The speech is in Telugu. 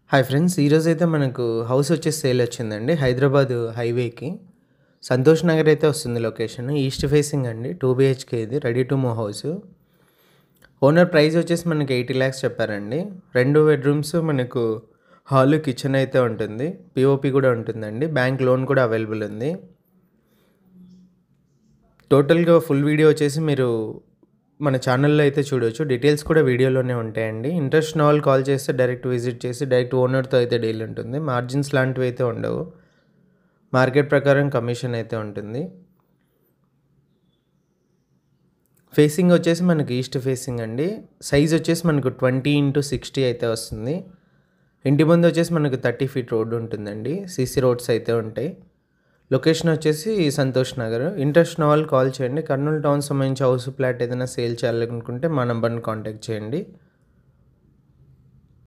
Hi friends! ఈరోజైతే మనకు హౌస్ వచ్చేసి సేల్ వచ్చిందండి. హైదరాబాద్ హైవేకి. సంతోష్ నగర్ అయితే వస్తుంది లొకేషన్. ఈస్ట్ ఫేసింగ్ అండి. 2 బీహెచ్‌కే ఇది. Ready to move house. Owner price వచ్చేసి మనకి 80 లాక్స్ చెప్పారండి. 2 బెడ్‌రూమ్స్ మనకు హాల్, కిచెన్ అయితే ఉంటుంది. పీఓపీ కూడా ఉంటుందండి. బ్యాంక్ లోన్ కూడా అవైలబుల్ ఉంది. టోటల్‌గా ఫుల్ వీడియో వచ్చేసి మీరు మన ఛానల్‌లో అయితే చూడొచ్చు. డీటెయిల్స్ కూడా వీడియోలోనే ఉంటాయండి. ఇంట్రెస్ట్ ఉన్న వాళ్ళు కాల్ చేస్తే డైరెక్ట్ విజిట్ చేసి డైరెక్ట్ ఓనర్‌తో అయితే డీల్ ఉంటుంది. మార్జిన్స్ లాంటివి అయితే ఉండవు. మార్కెట్ ప్రకారం కమిషన్ అయితే ఉంటుంది. ఫేసింగ్ వచ్చేసి మనకి ఈస్ట్ ఫేసింగ్ అండి. సైజ్ వచ్చేసి మనకు 20x60 అయితే వస్తుంది. ఇంటి ముందు వచ్చేసి మనకు 30 ఫీట్ రోడ్డు ఉంటుందండి. సీసీ రోడ్స్ అయితే ఉంటాయి. లొకేషన్ వచ్చేసి సంతోష్ నగర్. ఇంట్రెస్ట్ ఉన్న వాళ్ళు కాల్ చేయండి. కర్నూలు టౌన్ సంబంధించి హౌస్, ఫ్లాట్ ఏదైనా సేల్ చేయాలనుకుంటే మా నంబర్‌ని కాంటాక్ట్ చేయండి.